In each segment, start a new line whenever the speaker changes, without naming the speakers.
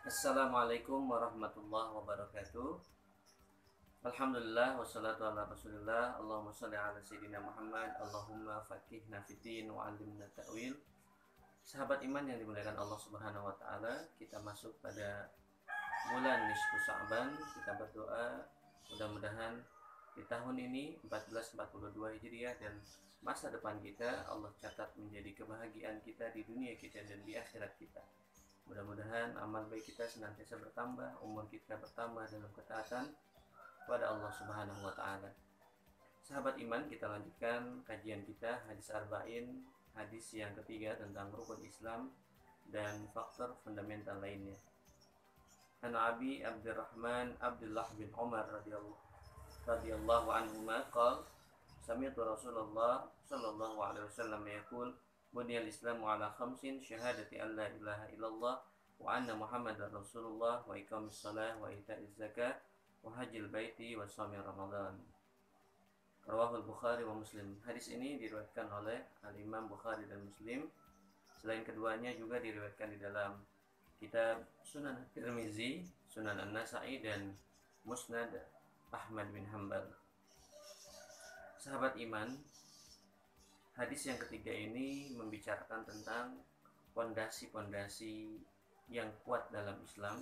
Assalamualaikum warahmatullahi wabarakatuh. Alhamdulillah wassalatu ala rasulillah. Allahumma salli ala sayyidina Muhammad. Allahumma faqihna fiddin wa 'allimna ta'wil. Sahabat iman yang dimuliakan Allah Subhanahu wa taala, kita masuk pada bulan nisfu Sya'ban. Kita berdoa mudah-mudahan di tahun ini 1442 Hijriah dan masa depan kita Allah catat menjadi kebahagiaan kita di dunia kita dan di akhirat kita. Mudah-mudahan amal baik kita senantiasa bertambah, umur kita bertambah dalam ketaatan kepada Allah Subhanahu wa taala. Sahabat iman, kita lanjutkan kajian kita hadis arba'in, hadis yang ketiga tentang rukun Islam dan faktor fundamental lainnya. An Abi Abdurrahman Abdullah bin Umar radhiyallahu anhuma qala sami'tu Rasulullah sallallahu alaihi wasallam yaqul buniyal Islamu ala khamsin syahadati an la ilaha illallah wa anna Muhammadar Rasulullah wa iqamis shalah wa ita'iz zakah wa hajjil baiti wa shaumi Ramadan. Rawahul Bukhari wa Muslim. Hadis ini diriwayatkan oleh Al-Imam Bukhari dan Muslim. Selain keduanya juga diriwayatkan di dalam kitab Sunan Tirmizi, Sunan An-Nasa'i dan Musnad Ahmad bin Hanbal. Sahabat iman, hadis yang ketiga ini membicarakan tentang pondasi-pondasi yang kuat dalam Islam,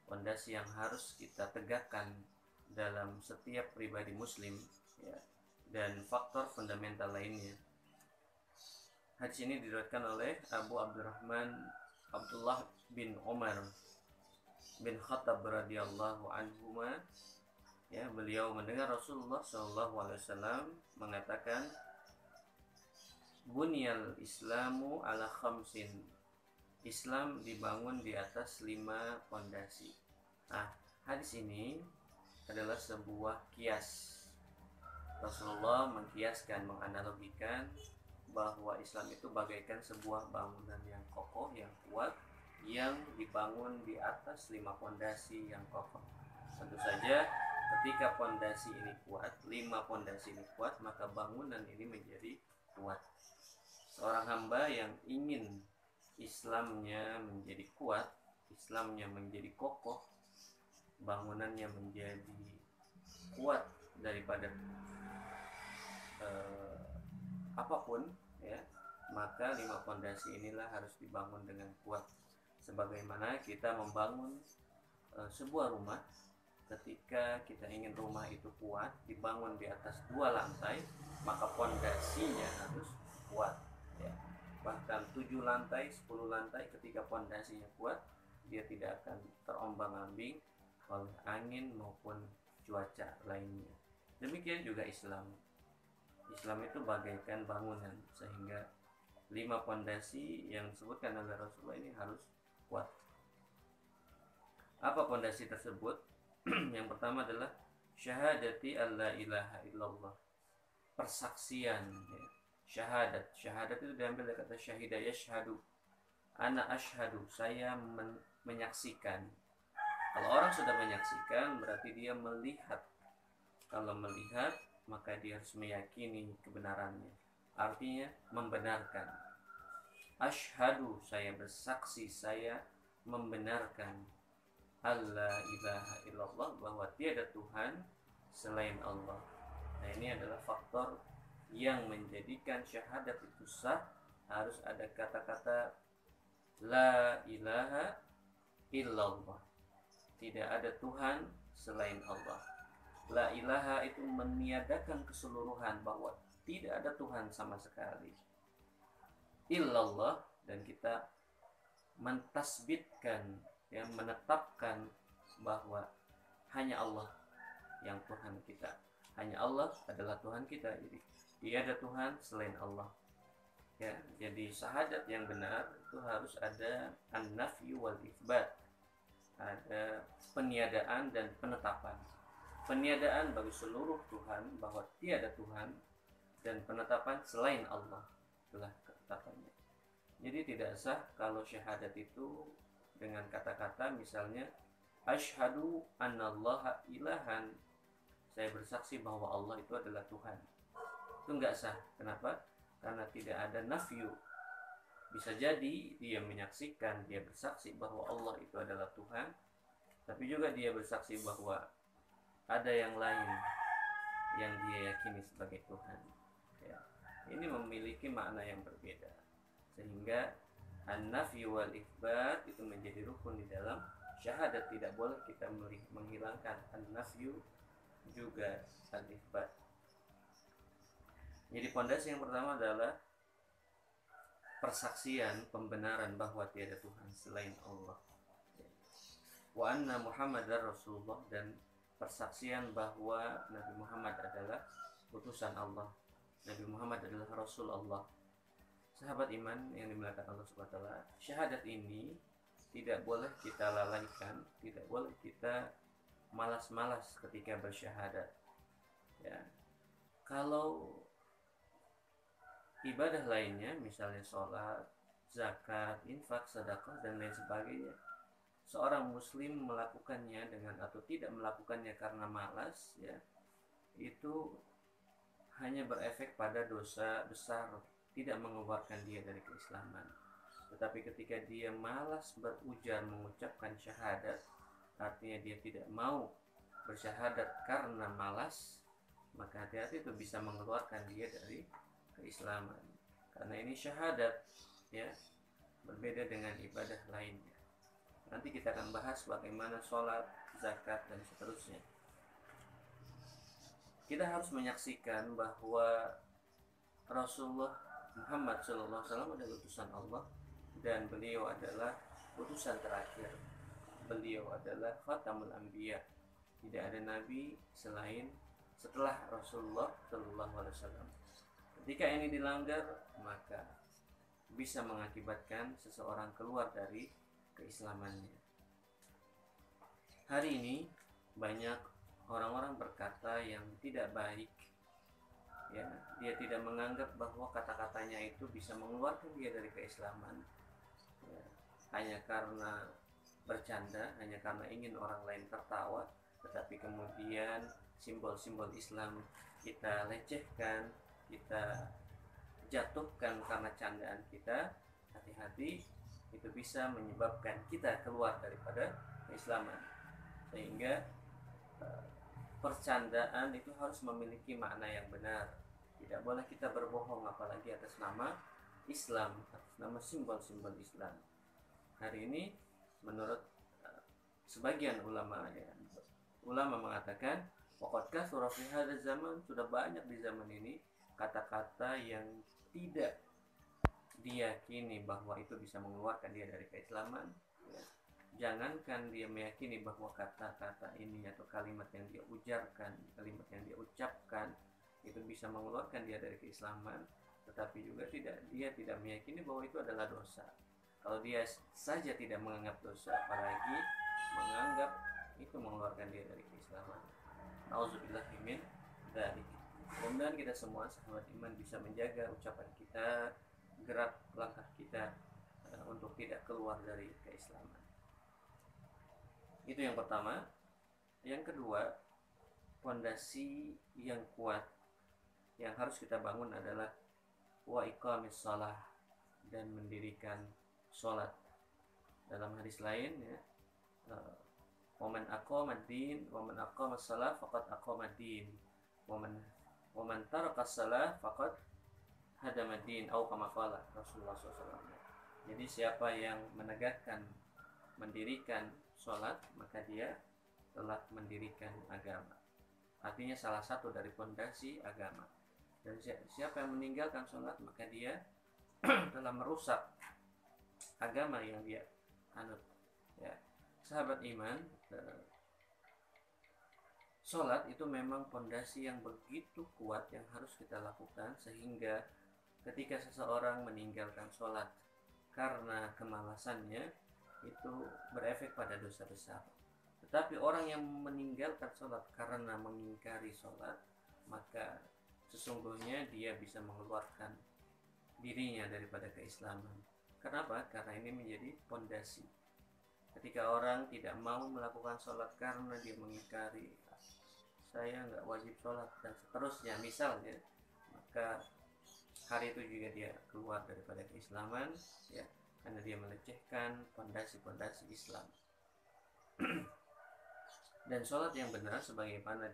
pondasi yang harus kita tegakkan dalam setiap pribadi muslim, ya, dan faktor fundamental lainnya. Hadis ini diriwayatkan oleh Abu Abdurrahman Abdullah bin Umar bin Khattab radhiyallahu anhuma, ya, beliau mendengar Rasulullah SAW mengatakan, Bunyal Islamu ala khamsin. Islam dibangun di atas 5 pondasi. Nah, hadis ini adalah sebuah kias. Rasulullah mengkiaskan, menganalogikan bahwa Islam itu bagaikan sebuah bangunan yang kokoh, yang kuat, yang dibangun di atas 5 pondasi yang kokoh. Tentu saja ketika pondasi ini kuat, 5 pondasi ini kuat, maka bangunan ini menjadi kuat. Seorang hamba yang ingin Islamnya menjadi kuat, Islamnya menjadi kokoh, bangunannya menjadi kuat daripada apapun, ya, maka 5 pondasi inilah harus dibangun dengan kuat. Sebagaimana kita membangun sebuah rumah, ketika kita ingin rumah itu kuat, dibangun di atas 2 lantai, maka pondasinya harus kuat, ya. Bahkan 7 lantai, 10 lantai, ketika pondasinya kuat, dia tidak akan terombang-ambing oleh angin maupun cuaca lainnya. Demikian juga Islam. Islam itu bagaikan bangunan, sehingga 5 pondasi yang disebutkan oleh Rasulullah ini harus kuat. Apa pondasi tersebut? Yang pertama adalah syahadati alla ilaha illallah, persaksian, ya. Syahadat itu diambil dari kata syahida yashhadu, ana ashhadu, saya menyaksikan. Kalau orang sudah menyaksikan berarti dia melihat. Kalau melihat maka dia harus meyakini kebenarannya, artinya membenarkan. Ashhadu, saya bersaksi, saya membenarkan, alla ilaha illallah, bahwa tiada Tuhan selain Allah. Nah, ini adalah faktor yang menjadikan syahadat itu sah. Harus ada kata-kata la ilaha illallah, tidak ada Tuhan selain Allah. La ilaha itu meniadakan keseluruhan, bahwa tidak ada Tuhan sama sekali. Illallah, dan kita mentasbitkan, yang menetapkan bahwa hanya Allah yang Tuhan kita. Hanya Allah adalah Tuhan kita. Jadi tiada Tuhan selain Allah. Ya, jadi syahadat yang benar itu harus ada an-nafyu wal itsbat. Ada peniadaan dan penetapan. Peniadaan bagi seluruh Tuhan, bahwa tiada Tuhan, dan penetapan selain Allah. Itulah ketetapannya. Jadi tidak sah kalau syahadat itu dengan kata-kata misalnya asyhadu annallaha ilahan, saya bersaksi bahwa Allah itu adalah Tuhan. Itu enggak sah. Kenapa? Karena tidak ada nafyu, Bisa jadi dia menyaksikan, dia bersaksi bahwa Allah itu adalah Tuhan, tapi juga dia bersaksi bahwa ada yang lain yang dia yakini sebagai Tuhan. Ya, ini memiliki makna yang berbeda, sehingga an-nafy wal itsbat itu menjadi rukun di dalam syahadat. Tidak boleh kita menghilangkan an-nafyu juga al-itsbat. Jadi pondasi yang pertama adalah persaksian pembenaran bahwa tiada Tuhan selain Allah, wa anna Muhammadar Rasulullah, dan persaksian bahwa Nabi Muhammad adalah utusan Allah, Nabi Muhammad adalah Rasul Allah. Sahabat iman yang dimuliakan Allah Subhanahu wa taala, syahadat ini tidak boleh kita lalaikan, tidak boleh kita malas-malas ketika bersyahadat. Ya. Kalau ibadah lainnya, misalnya sholat, zakat, infak, sedekah, dan lain sebagainya, seorang muslim melakukannya dengan atau tidak melakukannya karena malas, ya, itu hanya berefek pada dosa besar, tidak mengeluarkan dia dari keislaman. Tetapi ketika dia malas berujar mengucapkan syahadat, artinya dia tidak mau bersyahadat karena malas, maka hati-hati itu bisa mengeluarkan dia dari keislaman. Karena ini syahadat, ya, berbeda dengan ibadah lainnya. Nanti kita akan bahas bagaimana sholat, zakat, dan seterusnya. Kita harus menyaksikan bahwa Rasulullah Muhammad SAW adalah utusan Allah, dan beliau adalah utusan terakhir. Beliau adalah Khatamul Anbiya. Tidak ada nabi selain setelah Rasulullah SAW. Ketika ini dilanggar, maka bisa mengakibatkan seseorang keluar dari keislamannya. Hari ini banyak orang-orang berkata yang tidak baik, ya, dia tidak menganggap bahwa kata-katanya itu bisa mengeluarkan dia dari keislaman, ya, hanya karena bercanda, hanya karena ingin orang lain tertawa, tetapi kemudian simbol-simbol Islam kita lecehkan, kita jatuhkan karena candaan kita. Hati-hati, itu bisa menyebabkan kita keluar daripada keislaman. Sehingga percandaan itu harus memiliki makna yang benar. Tidak boleh kita berbohong, apalagi atas nama Islam, atas nama simbol-simbol Islam. Hari ini menurut sebagian ulama, ya, ulama mengatakan waqad kathura fi hadzal zaman, sudah banyak di zaman ini kata-kata yang tidak diyakini bahwa itu bisa mengeluarkan dia dari keislaman, ya. Jangankan dia meyakini bahwa kata-kata ini atau kalimat yang dia ujarkan, kalimat yang dia ucapkan itu bisa mengeluarkan dia dari keislaman, tetapi juga dia tidak meyakini bahwa itu adalah dosa. Kalau dia saja tidak menganggap dosa, apalagi menganggap itu mengeluarkan dia dari keislaman. Nauzubillah min dzalik. Mudah-mudahan kita semua sahabat iman bisa menjaga ucapan kita, gerak langkah kita untuk tidak keluar dari keislaman. Itu yang pertama. Yang kedua, fondasi yang kuat yang harus kita bangun adalah wa iqamis shalah, dan mendirikan sholat. Dalam hadis lain, ya, wa man aqamad din wa man aqamas shalah faqad aqamad din wa man tarakas shalah faqad hadamad din, atau kama qala Rasulullah SAW. Jadi siapa yang menegakkan, mendirikan sholat, maka dia telah mendirikan agama. Artinya salah satu dari fondasi agama. Dan siapa yang meninggalkan sholat, maka dia telah merusak agama yang dia anut, ya. Sahabat iman, sholat itu memang fondasi yang begitu kuat yang harus kita lakukan, sehingga ketika seseorang meninggalkan sholat karena kemalasannya, itu berefek pada dosa besar. Tetapi orang yang meninggalkan sholat karena mengingkari sholat, maka sesungguhnya dia bisa mengeluarkan dirinya daripada keislaman. Kenapa? Karena ini menjadi fondasi. Ketika orang tidak mau melakukan sholat karena dia mengingkari, saya nggak wajib sholat dan seterusnya misalnya, maka hari itu juga dia keluar daripada keislaman, ya, karena dia melecehkan pondasi-pondasi Islam. Dan sholat yang benar sebagaimana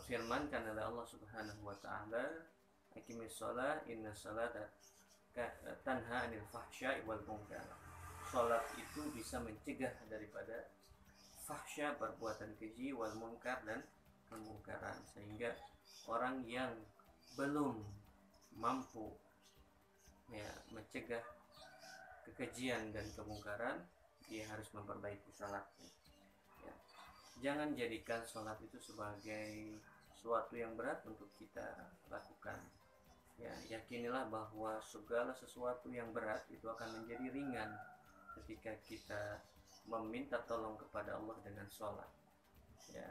firmankan oleh Allah Subhanahu wa taala, aqimis shalah inna salata tanha 'anil fahsya'i wal munkar. Salat itu bisa mencegah daripada fahsya, perbuatan keji, wal munkar, dan kemungkaran, sehingga orang yang belum mampu, ya, mencegah kekejian dan kemungkaran, dia harus memperbaiki salatnya. Ya. Jangan jadikan sholat itu sebagai suatu yang berat untuk kita lakukan. Ya, yakinilah bahwa segala sesuatu yang berat itu akan menjadi ringan ketika kita meminta tolong kepada Allah dengan sholat. Ya,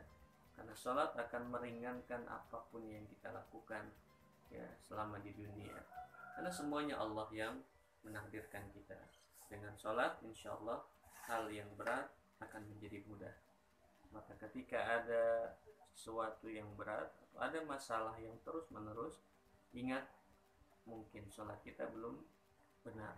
karena sholat akan meringankan apapun yang kita lakukan, ya, selama di dunia. Karena semuanya Allah yang menakdirkan kita. Dengan sholat, insya Allah hal yang berat akan menjadi mudah. Maka ketika ada sesuatu yang berat atau ada masalah yang terus menerus, ingat, mungkin sholat kita belum benar.